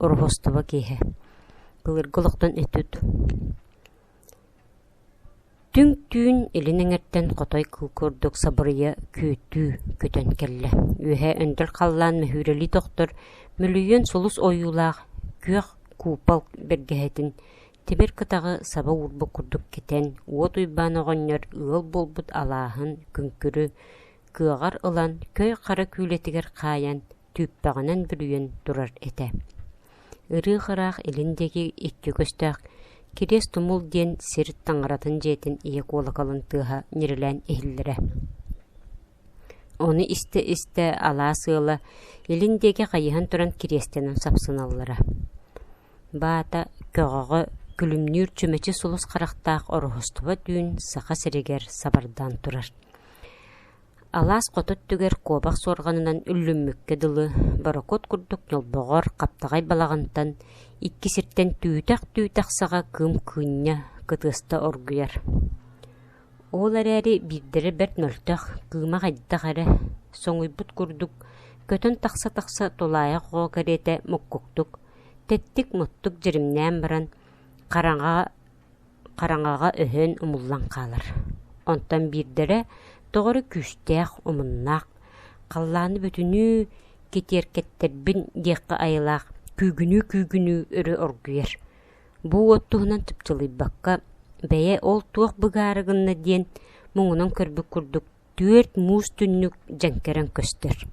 орхостова кеһе. Кылыргылыктан этүт. Түн элинеңерттен котой кылкурдук сабырыя күүтүү көтөн келле. Үһэ өндөл қаллан мәхүрели доктор мүлүйен солус оюлаах күөх купал бергеһетин темир кытагы саба урбу курдук кетен уот уйбаан оҕонньор ыал болбут алааһын күңкүрү кыагар ылан көй кара күйлетигер каян түүппэҕинэн бүрүйен турар эте. Ырыахараах элиндеги икки көстөөх кирес тумул диэн сирит таңаратын жейтин ие куолакалын тыаха нирилэн эхиллере. Оны исте алаа сыала элиндеги кайыхан туран кирестенин сапсыналлара. Баата көҕөҕө күлүмнүүр чүмечи сулус карахтаах орохостуба дүүн саха сиригер сабардан турар. Алаас котот түгер куобах сорганынан үллүммүкке дылы барокот курдук нолбоҕор каптагай балагантан икки сиртен түүтах саға кым кыыння кытыста оргуяр. Ол әрәри бирдері бәрт нөлтөх кыыма хайдах әрі соңуйбут курдук көтөн тақса толая қоға кәрете муккуктук теттик муттук жеримнән баран қараңаға өһөн умуллан қалар. Онтан бирдері тоғыры күштәк умуннақ қалланы бүтүнү кетеркеттербин диэкка айылақ күүгүнүү өрү оргуяр. Бу оттуһунан тыпчылыйбакка бэйэ ол туох быгаарыгынна диэн муңунан көрбүк курдук 4 муус түннүк жанкерен көстөр.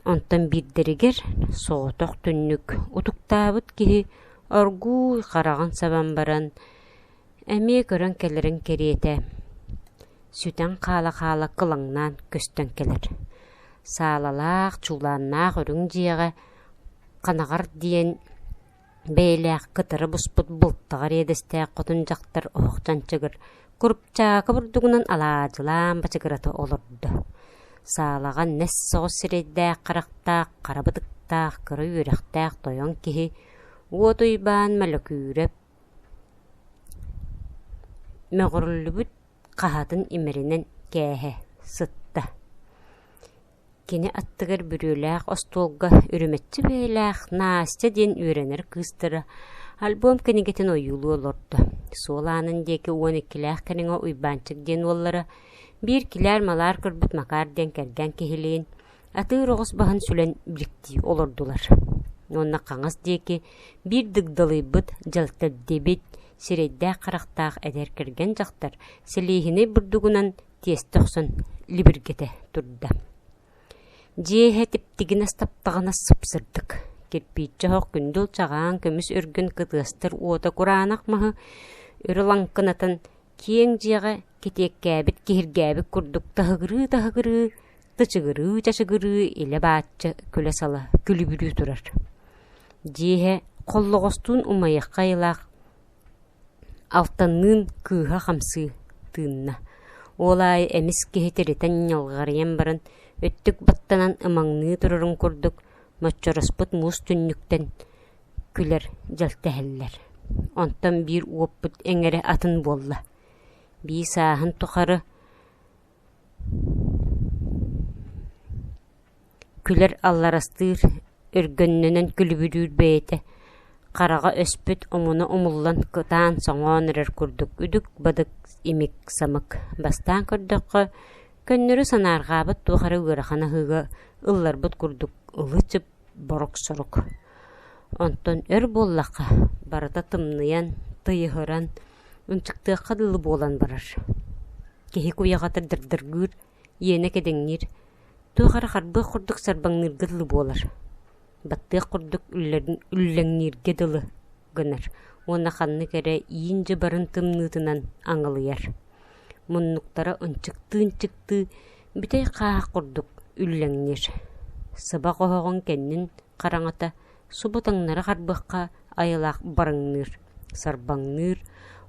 Онтан бирдеригер соотох түннүк утуктаабыт киһи оргуу караган сабан баран эмие көрөн келерин кериете сүтен каала кылаңнан көстөн келер. Саалалаах чулааннаах өрүң жиэҕэ канагар диэн бэйлээх кытары буспут булттагар эдестээк хотун жактар оохчанчыгыр курупчаакы бурдугунан алаажылаан бачыгыраты олорду. Саалаган нэс соҕус сирэйдээх карахтаах карабытыктаах кыры үөрэхтээх тойон киһи уот уйбаан мөлөкүүреп мөҕөрүллүбүт хаһатын имеринен кээһэ сытта. Кини аттыгар бүрүлээх остуолга үрүмэтчи бэйлээх Настя диэн үөрэнэр кыыстыра альбом кенигетин ойуулу олорду. Суолаанын диэки уониккилээх кениңо уйбаанчык диэн уоллара биир килэр малаар көрбүт макаар диэн керген киһилиин атыыр оҕус баһын сүлэн биликти олордулар. Онна каңас диэки биир дыгдалыйбыт жалтардебит сирэйдээх карахтаах эдэр керген жактар силиихини бурдугунан тиэс тохсон либиргете турда. Жиэһэ типтигинас таптаҕанас сыпсырдык. Кирпиитчоһох күндүл чагаан көмүс өргүн кытыастыр уота кураанах маһы өрүлаңкынатын киэң жиэҕэ китиэккээбит киһиргээбик курдук таһыгырыы тычыгырыы чачыгырыы илэ бааччы күлэ сала күлүбүрүү турар. Жиэһэ холлоҕостуун умайахха ыйлаах алтаннын кыыһа хамсыы тыынна. Олай эмис киһитеритэн ньалгарыйан баран өттүк баттанан ымаңныы турурун курдук моччороспут муус түннүктен күлэр жалтаһэллэр. Онтон биир уоппут эҥэре атын буолла. Bii сааһын тухары күлэр алларастыыр өргөннөнөн күлүбүрүүр бэйэтэ карага өспүт омуна умуллан кытаан соҥоон эрэр курдук үдүк бадык имик самык бастаан көрдөккө көннөрү санааргаабыт тухары ыарахана хыга ылларбыт курдук ылычып борок сорук. Онтон өр буоллака барата тымныян тыйыһыран унчыктыакка дылы буолан барар. Киһи куяҕатыр дырдыргыыр иэне кэдэҥнир тухары харбыах курдук сарбаҥнырга дылы буолар. Баттыах курдук үллэҥнирге дылы гынар. Уонна ханны кэрэ иинжэ барын тымнытынан аҥылыяр. Муннуктара унчыктыын бүтэй хаах курдук үллэҥнир. Сыба коһоҕун кэннин караҥата субутаҥнара харбыахха айылаах бараҥныр, сарбаҥныр,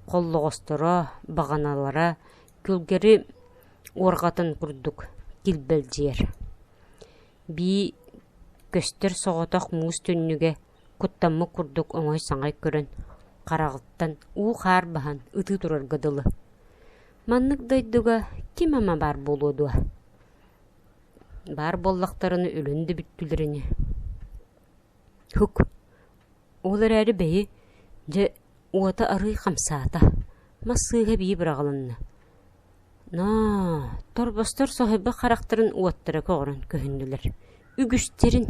холлоҕосторо, бағаналара, күлгери уорҕатын курдук килбэлдьиэр. Bii көстөр соҕотох муус түннүгэ куттаммы курдук оҥой саҥай көрөн карагыттан уу хаар баһан ытыы турарга дылы. Маннык дойдуга ким ама бар болуодуа. Бар боллактарыны өлүндү бүттүлерине. Хук. Олар әрі бәйі же уата арый қамсаата. Масыға бейі бірағылынны. Торбастар соғыбы қарақтырын уаттыра коғырын көхінділер. Үгістерін.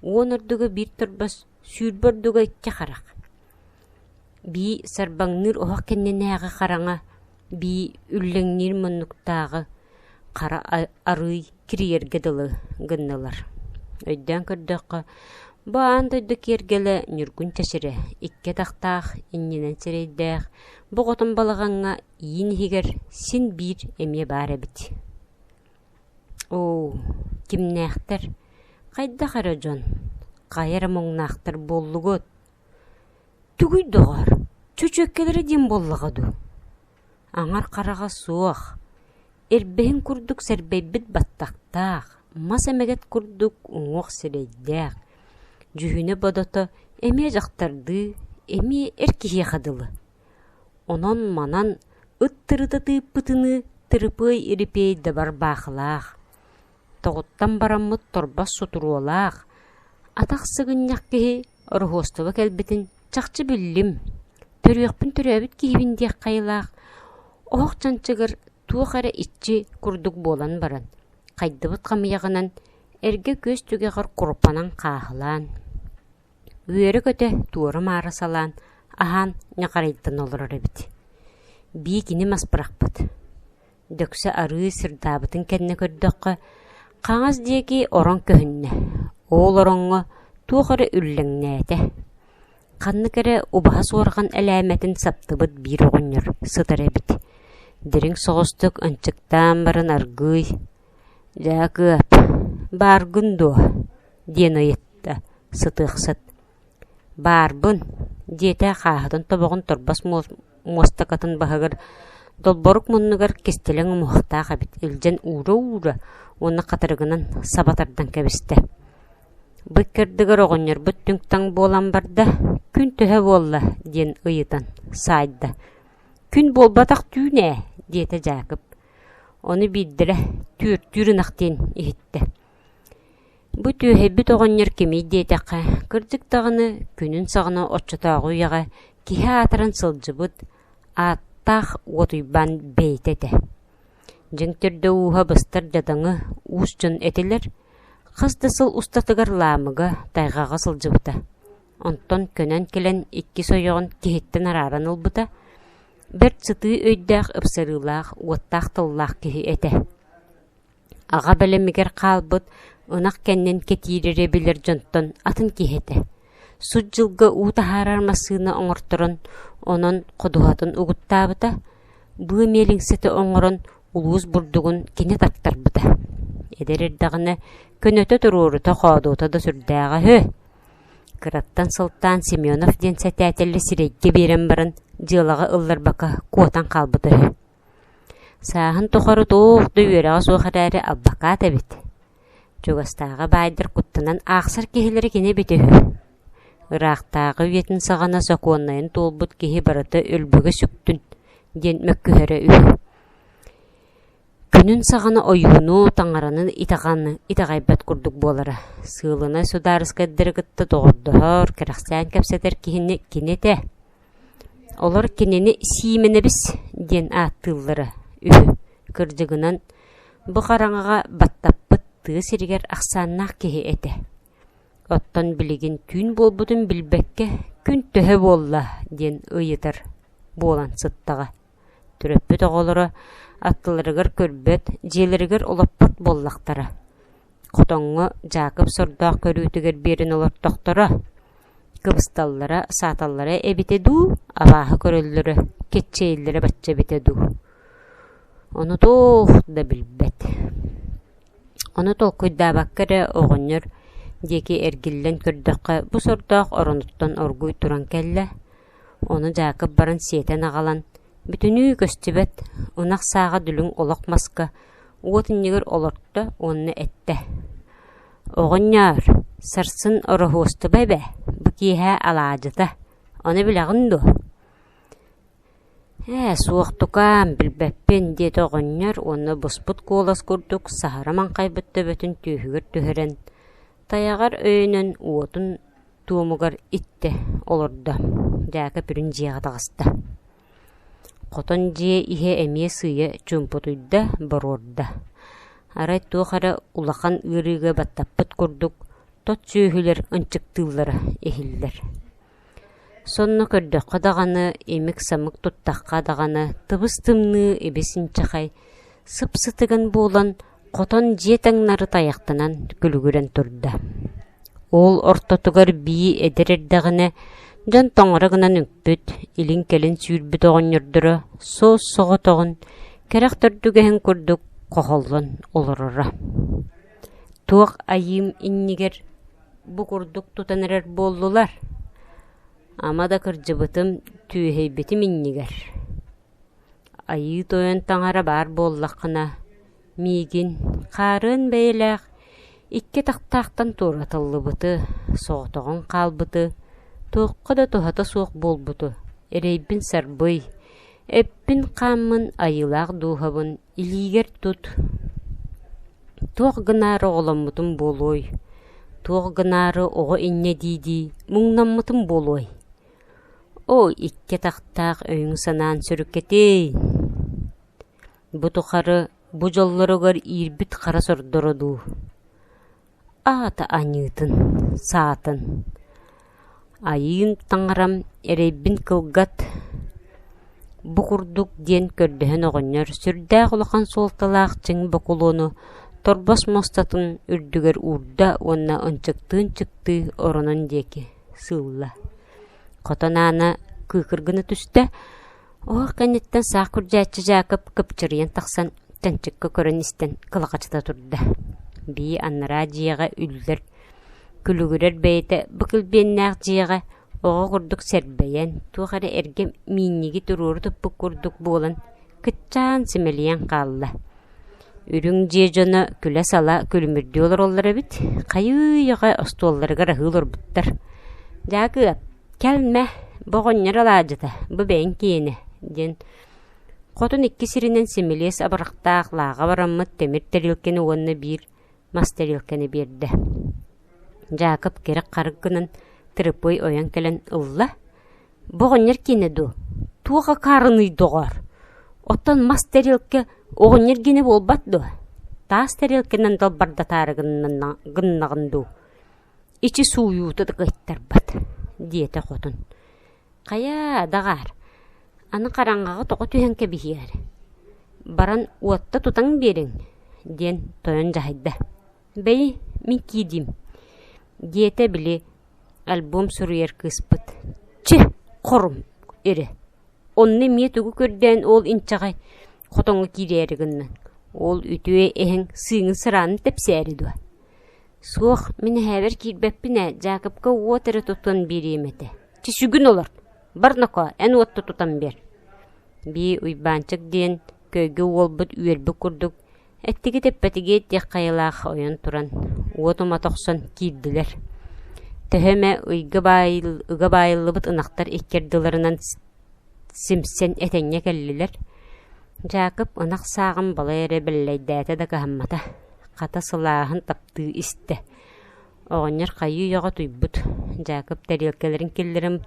Онырдығы бір торбас сүйірбірдігі икке қарақ. Би сарбаңныр оға кенненәғы қараңа, би үлләңнер мұннықтағы қара арый кириерге дылы гыннылар. Өйден көрдіқі, баан дойды кергелі нүргін тәшірі, икке тақтақ, инненен сірейдәқ, бұғытын балығанға иін хигер сен бір әме бар әбіт. Кімнәқтір? Қайда қара жон? Қайыр мұңнақтыр боллығыд. Түгүй доғар, чөчөккелері дем боллығыду. Аңар қараға суақ. Әрбәйін күрдік сәрбәйбіт баттақтақ. Мас әмәгет күрдік ұңық сірейдәқ. Жүхіне бадаты әме жақтарды, әме әркеге қадылы. Онан манан ұттырыты пытыны тырыпый иріпейді бар бақылақ. Тоғыттан барамыт торбас сутуруолақ. Атақ сығынняқ кеге ұрғостығы кәлбетін чақчы білім. Төріқпін түрәбіт кейбіндек қайлақ. Оқ чанчығыр туық әрі итчі күрдік болан баран. Қайдыбыт қамияғынан әрге көз түгеғыр құрпанан қағылан. Өйері көте туыры мары салан. Ахан нақарайттан олыр әрбіт. Бей кені маспырақ бұд. Дөксі ары сырдабытын кәдіне көрдіқі. Қаңыз деге оран көхінне. Ол оранғы туғыры үлліңнәді. Қанны кәрі ұбағас орған әләмәтін саптыбыд бір оғыныр сытыр әбіт. Дерің соғыстық үнчіктан барын аргый. Жағы баргын до, ден ойетті сытық-сыт. Барбын, дете қағыдын табығын тұрбас мостақатын бағығыр. Долборық мұнығыр кестелің мұқтақ әбіт. Үлжен ұры-ұры, оны қатырғынан сабатардан кәбісті. Бүккірдігір оғыныр бүттіңтің болан барды, күн түхі болла, ден ұйытан, сайды. Күн болбатақ түйне, дете Жакып. Оны биддірі түрін ақтен ехетті. Бұ түйе бүт оғыныр кемей детеқі, кірдік тағыны күнін сағына отчытағы ұяға, кеге атырын сылжы бұд, аттақ отуйбан бейтеті. Жіңтірді уға бұстыр жадаңы уыс жын әтелер, қызды сыл ұстатығыр ламыға тайғаға сылжы бұта. Онтон көнен келен икки сойоғын кехеттен араран ұлбыта, бір цыты өйдәқ ұпсырылақ, уаттақ тыллақ кехи әті. Аға бәлемігер қалбыт, ұнақ кәннен кетирере білер жонтон атын кехеті. Суд жылғы уыта харар масыны оңыртырын, онын құдуғатын ұғыттабыта, бұы мелің сеті оңырын улуыз бұрдығын кене таттар бұта. Эдерердағыны көнөті тұруырыта қоадуыта да сүрдәға хө. Кыраттан сылттан Семенов ден сәтәтелі сирекке берен барын жылаға ыллар бақа куатан қалбыты хө. Сағын тұқары тоқты өреға соғыр әрі албақа тәбет. Жогастағы байдыр құттынан ақсар кехелері кене беті хө. Ирақтағы етін сағана соқуанайын толбыт кехе барыты өлбігі сүктін ден мөккүхәрі үйі. Күнін сағана ойуыну таңаранын итағайбат күрдік болары. Сылына сударысқа діргітті доғырдығыр, кірақсан кәпсетер кенеті. Олар кенені сиімені біз ден аттылары үйі. Кірдігінен бұқараңыға баттаппыт тығы сергер ақсаннақ кеге әті. Оттан білеген түн болбудын білбәкке күн төһі болла ден ұйытыр болан сыттаға. Түрөппіт оғылары аттыларығыр көрбет, желірігір олаппат боллақтары. Құтоңы Жакып сұрдақ көрүтігер берін олар тоқтары. Кыбысталлары, саталлары әбітеду, авағы көрілері, кетчейлері батча бітеду. Оны тоқ да білбет. Оны тоқ көйда баққыры оғыныр, деке әргілден көрдіқі бұ сұрдақ орыныттан оргуй тұран кәлі. Оны Жакып барын сетен ағалан. Бүтіні көстібет, ұнақ саға дүлің олақ масқа, уотыннегір олыртты, онны әтті. Оғыннар, сарсын орығуысты бәбә, бұкиға алажыта, оны білағынду. Суықтықам білбәппен деді оғыннар, оны бұспыт қолас көрдік, сағараман қайбытты бөтін түйігір түйірен. Таяғар өйінен уотын туумугар итте олорда. Жака бүрүн жиэға тағыста. Хотон жие ihe эмие сыя чумпутуйда борорда. Арай туохара улахан ырыга баттаппыт курдук, тот сүйхүлер ынчыктыыллары эхиллер. Сонно көрдөкка даганы, эмик самык туттакка даганы, тыбыс-тымны эбесин чахай, сып-сытыган болан, хотон жие таңнары таяқтанан күлүгүрен турда. Ол ортотугар бии эдерердагыны, жан тоңырыгынан үкпүт, илин келин сүйірбіт оғынырдыры, соос-соғы тоғын, кәрәк төрдүгәһен күрдүк, қоғоллон олырыра. Туақ айым иннигер бу курдук тутанырар боллулар. Амада кыржыбытым түйхейбетим иннигер. Айы тойын таңара бар боллақына, мигин, қарын бәйләқ, икке тақтақтан туратылы бұты, соғытоғын қалбыты, туыққа да тухата суық болбуту, эрейбин сарбый, эппин қаммын айылақ духабын, илигер тут. Туық гынары оламмытым болой, туық гынары оғы инне дейді, мұңнаммытым болой. О, икке тақтақ өйің санаан сүріккетей. Бұтықары, бұ жолларығар ирбіт қара сордороду. Ата анютын, саатын. Айын таңарам эрейбин кылгат букурдук ден көрдөһөн оҕонньор сүрдээх улахан суолталаах чиң бокулуну торбос мостатын үрдүгер уурда уонна ончыктыын чыкты оронон диэки сыылла. Хотонаана кыыкыргыны түстэ оох кэнниттен саах курдьааччы Жакып кыпчырыйан тахсан тэнчикка көрөн истен кылакачыта турда. Бии аннара жиэҕэ үллэр күлүгүрэр бэйэтэ быкылбиэннээх жиэҕэ оҕо курдук сэрбэйэн туохары эрге минниги турууру туппук курдук буолан кытчаан симэлийэн хаалла. Үрүң жие дьоно күлэ сала күлүмүрдүөлөр оллар эбит, хайыйыга остуолларыгар аһыылар буттар. Жакып, келме, боҕонньор алаадьыта, бу бэйин киэни, диэн. Хотун икки сиринен симэлиэс абарахтаах лааҕа бараммыт темир тарилкени уонна биир мас тарилкени биэрдэ. Жакып керек қарыгынан тырыпый оян келен ылла. Боғынер кені ду. Туға қарыны доғар. Оттан мас тарелке оғынер кені болбат ду. Таас тарелкенен дал бардатары гыннағын ду. Ичи суюуты да гайттар бат. Диете хотун. Қая дағар. Аны қараңғағы тоғы түйен кебихер. Баран уатта тутаң берің. Ден тойын жахайда. Бәй, мен кидим. Диете били альбом суруер кыспыт. Чи, корум, эре. Онны мие тугу көрден ол инчагай хотоңы киреригиннен. Ол үтүе эхен сыйын сыранын тепсери дуа. Суох, мен хәбер кирбеппине Жакыпка уотеры тутан беремете. Чи сүгүн олар. Барнако, эн уотты тутан бер. Би уйбанчык ден көйгө олбут үйербі курдук. Эттиги теппетиге тек кайылаах ойон туран. Уотума тохсон кирдилер. Төһөмө ыга байылыбыт ынактар иккердыларынан симсен этеңе келлилер. Жакып ынак саагын бала эре беллейдээте да кахаммата. Ката сылааһын тапты исте. Оҕонньор хайыы йоҕо туйбут. Жакып тарелкелерин киллерим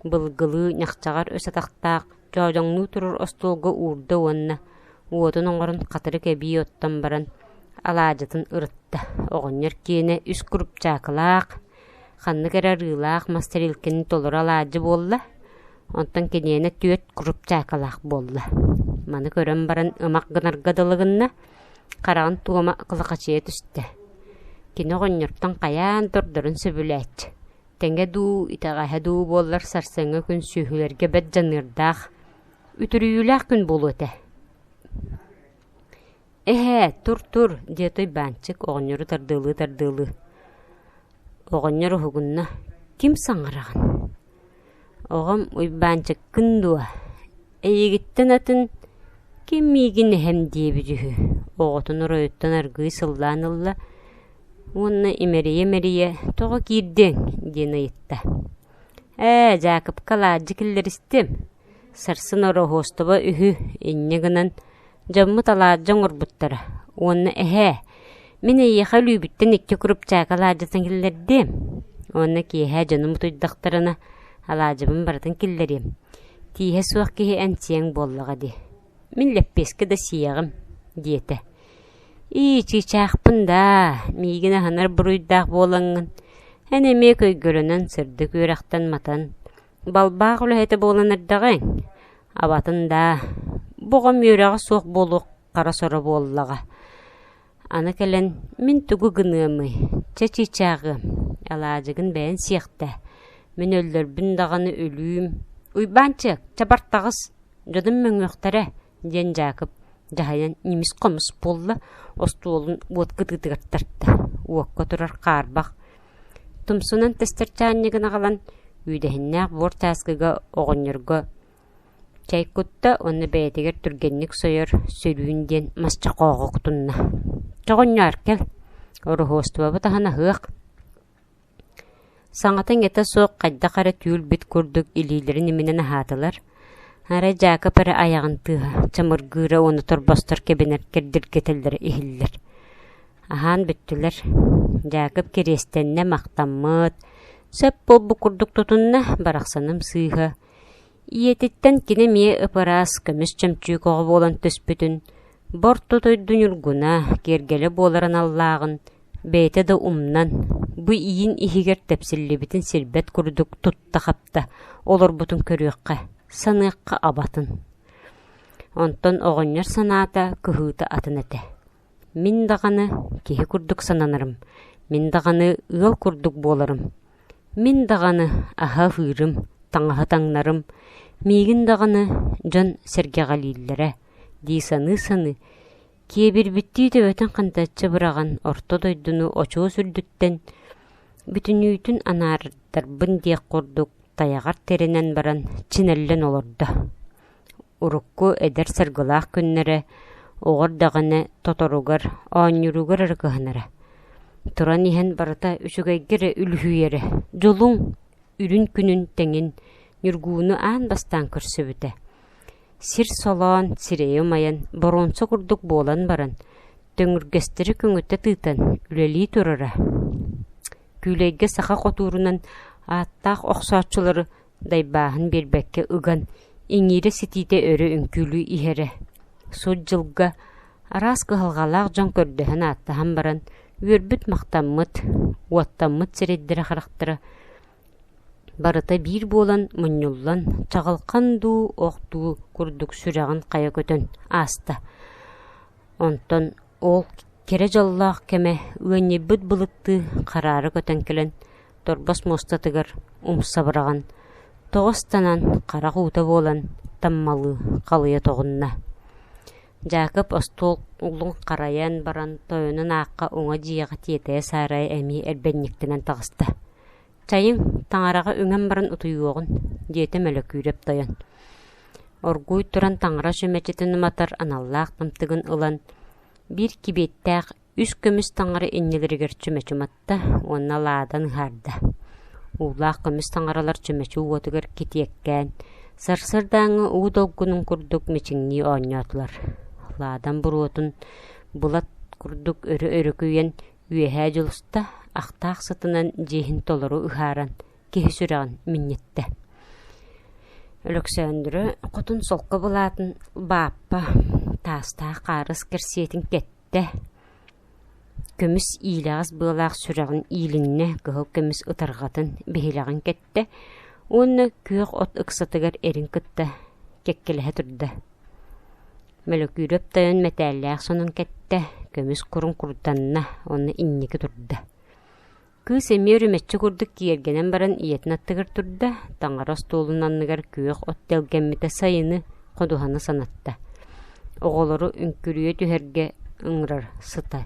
былгылыы ñахчагар өсатактаак жоожоңнуу турур остуолга уурда уонна. Уотун оҥорун катыры кэбии оттон баран алаадьатын ырытта. Оҕонньор киэне үс куруп чаакылаак, ханны кэрэ рыылаах мастерилкини толур алаадьы буолла. Онтон кенеene түөт куруп чаакылаак буолла. Маны көрөн баран ымак гынаргадылыгынна карагын туома кылакачыйа түстэ. Кини оҕонньортон каяан турдурун сөбүлээч. Теңге дуу итаҕаһа дуу буоллар сарсыҥҥа күн сүүһүлэргэ бэт жаныырдаах үтүрүүлээх күн болуоте. Тур, диэтой банчык оҕонньору тардыылыы. Оҕонньор уһугунна ким саҥараган? Оҕом уйбаанчык кын дуа. Эйигиттен атын ким миигин эһэм диэбитүһү. Оҕотун оройуттан аргыы сыллаанылла. Уонна имерие тоҕо киирдең диэн ыйытта. Жакып калаадьы киллеристим. Сарсын орохуостоба үһү инне гынан жаммы талаадьаң орбуттара. Уонна мен эйэхэ лүүбүттэн икки куруп чаакалаадьатын киллердим. Онна киэһэ дьонум утуйдахтарына алаажыбын барытын киллерим. Тиэһэ суох киһи энтиэң буоллаҕа ди. Мин леппеске да сиэҕим, диэтэ. Чичаахпын да, миигин аһанар буруйдаах буолаҥҥын. Энемие көйгөрөнөн сырды күөрэхтэн матан. Балбаах үлэһэтэ буоланырдаҕаң. Абатын да, буҕам үөрэҕэ суох буолуох хара сора буоллаҕа. Аны кэлэн мин тугу гыныамый, чичаагы, алаажыгын бээн сиэхтэ. Мин өллөрбүн даҕаны өлүүм. Уйбаанчык, чабартағыз, жодун мөҥөөхтэрэ, диэн Жакып, жаһайан нимис комус буолла, остуолун уоткытытыгаттарта, уокко турар хаарбах. Тумсунан тестерчаанньыгына калан, үйдэһиннээх буор тааскыга оҕонньорго. Чайкутта онны бэйэтигэр түргенник сойор сөрүүн диэн масчақоого кутунна. Чоҕонньоор кел, орухуостуба таһана ыах. Саҥатын эте суох хайда хара түүл бит курдук илиилэрин иминэн аһаатылар. Хара Жакып эрэ аяҕын тыыһа, чамыргыыра уону торбостор кэбинэр кэрдиргэтэллэр иһиллэр. Аһаан бүттүлэр. Жакып кириэстэннэ махтаммыт. Сөп болбу курдук тутунна барахсаным сыыһа. Иетиттен кине мие ыпарас көмүс чөмчүү коҕо буолан төспүтүн. Борту тойдун юргуна кергеле буоларын аллаагын. Бэйте да умнан. Бу иин иһигэр тепсиллибитин сирбет курдук тутта хапта. Олор бутун көрүөккэ. Саныакка абатын. Онтон оҕонньор санаата кыһыыта атын эте. Мин даганы киһи курдук сананарым. Мин даганы ыал курдук буоларым. Мин даганы аһа хыырым, таҥаһа таҥнарым. Миигин даганы дьон сэргэҕэлииллэрэ. Дии саны. Киэбирбиттии төбөтөн хантаччы быраган орто дойдуну очуу сүрдүттен бүтүнүүтүн анаардарбын диэк курдук таягар теренен баран чинэллэн олорда. Урукку эдер саргылаах күннэрэ оҕор даҕаны тоторугар, оонньуругар аргыһынара. Туран иһэн барыта үчүгэйгэрэ үлүһүйэрэ. Жолуң үрүн күнүн тэҥин нүргүүнү аан бастаан көрсөбүтэ. Сир солоон, сирэйэ майан, боронсо курдук буолан баран, төҥүргэстери көҥүтэ тыытан, үлэлии турара. Күлэйгэ саха хотуурунан ааттаах охсооччулары дайбааһын биэрбэккэ ыган, иҥиирэ ситиите өрө үҥкүүлүү иһэрэ. Суд жылга араас кыһалҕалаах дьон көрдөһөн ааттаһан баран, үөрбүт махтаммыт, уоттаммыт сирэйдэрэ харахтара. Барыта биир буолан мунньуллан чаҕалхан дуу охтуу курдук сүрэҕин хая көтөн ааста. Онтон ол кере жаллаах кэме ыанньыбыт былытты хараары көтөн келен торбос мостатыгар умсабыраган тоҕостанан харах uuта буолан таммалы халыйа тоҕунна. Жакып остуол улун харайан баран тойонун аакка уҥа дьиэҕэ тиэтэйэ саарай эми эрбэнниктенэн таҕыста. Чайың таңараға өңен баран утуйуоғын, диэте мөлөкүүреп тойон. Оргуй туран таңара шөмәчетін матар аналлаақ тымтығын ылан. Бир кибеттәқ үс көміс таңары эннелерігер чөмәчуматта, онна ладан харда. Улаақ көміс таңаралар чөмәчу уотығыр кетиеккән. Сарсырдаңы уу долгунун курдук мечиңни ооньотулар. Ладан буруотун булат курдук өрө күйен үйэхэ жылыста, ахтаах сытынан жиһин толору ыһааран киһи сүрэҕин миннитте. Өлөксөөндүрө хотун солко булаатын бааппа таастаах каарыс кэрсиэтин кетте. Көмүс иилэҕис быалаах сүрэҕин иилинне кыһыл көмүс ытарҕатын биһилэҕин кетте. Уонна күөх от ыксатыгар эрин кытта кеккелэһэ турда. Мөлөкүүрөп тойон мэтээллээх сонун кетте. Көмүс курун курданна онна инники турда. Кыыс эми өрүмэччи курдук киэргенен баран иетин аттыгар турда, таңара стуулунанныгар күйөх оттелгеммите сайыны ходуһаны санатта. Оҕолору үңкүрүйө түһэргэ ыҥырар сытта.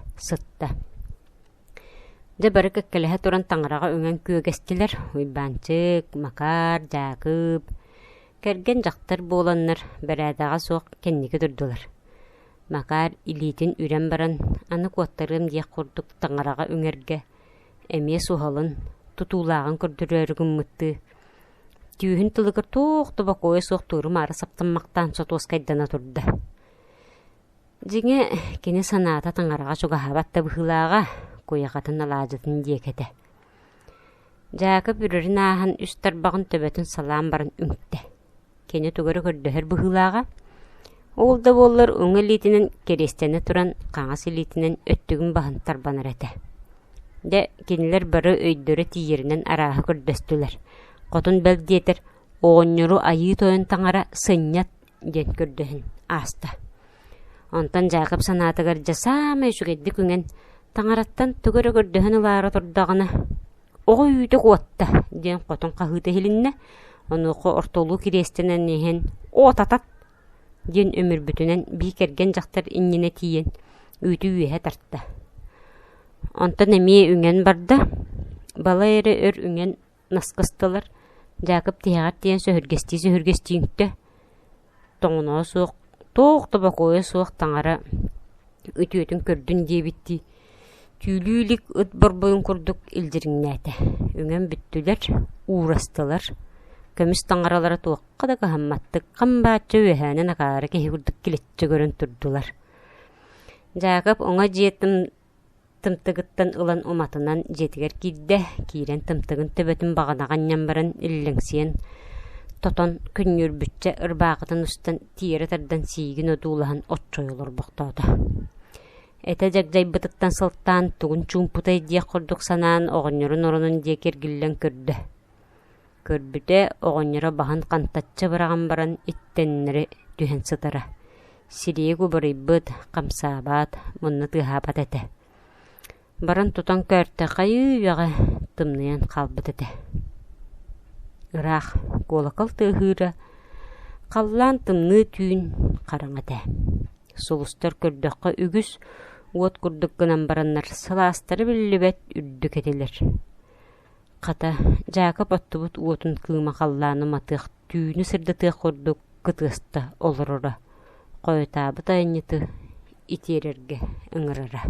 Дэ бары кеккелэһэ туран таңарага өҥөн күөгэстилэр, Уйбаанчык, Макар, Жакып. Керген жактар буоланнар бэрээдэҕа суох кенники турдулар. Макар илиитин үрэн баран, аны куоттарым диэк курдук таңарага үҥэргэ, эмиэ суһалын, тутуулаагын көрдүрөөрүгүн мытты. Түүһүн тылыгар туохту бакуой суохтууру маара саптаммактаан сотуос кайдана турда. Диңе кини санаата таңарага чугаһабатта быһылаага, куйахатын алаажатын диэкэте. Жакып үрөрін ахан үстар бағын төбетін салам барын үңтті. Кені түгірі көрдіхір бұхылаға. Ол да болар өңі литінен керестені тұран қаңасы литінен өттігін бағын тарбаныр әті. Де кенілер бары өйдері тиерінен арағы көрдөстілер. Қотын бәлдетір, оғыныру айы тойын таңара сынят ден көрдіхін аста. Онтан Жакып санатығыр жасамай жүгедді күнген таңараттан түгірі көрдіхін ұлары тұрдағына. Оғы үйді қуатта ден қотын қағыды хелінне, онуқы ортолу керестенен ехен отатат ден өмір бүтінен бейкерген жақтар иннене тиен үйді үйе тартты. Онтан әме үңен барды, бала әрі өр үңен насқыстылар. Жакып тияғар тиен сөхіргесті үңтті. Тоңына суық, тоқты бақойы суық таңара үтіетін көрдін дебітті. Түйлілік ұт борбойын көрдік илдіріңнәті. Үңен бүттілер, уырастылар. Көміс таңаралары туаққа да қағамматтық, қамбатшы өйәнін ағары кеге күрдік келетші көрін тұрдылар. Жакып оңа жетім тымтығыттан ұлан оматынан жетігер кейді, кейрен тымтығын төбетін бағанаған ямбарын ілліңсен. Тотон күннер бүтче ырбағытын ұстан тиері тардан сейгін өдулаған отчойылыр бұқтауды. Әті жакжай бұтыттан сылттан тұғын чумпутай дия құрдық санан оғынырын орынын дия кергілен көрді. Көрбіде оғыныры бағын қантатчы біраған баран иттеннері дүхен сытыры. Сирегі бұрый бұд, қамсабат, мұнны тұғабат әті. Баран тұтан көрті қайы яғы тымныян қалбыт әті. Ырақ колокол тұғыры, қаллан тымны түйін қарың әті. Солыстар көрдіққа үгіз, от күрдік гынан бараннар сыластары білібет үрдік әтелер. Қата Жакып оттыбыт уотын кыыма қалланы матық түйіні сырды тұқ құрдық күтісті олырыры. Қойытабы тайынеті итерерге ұңырыры.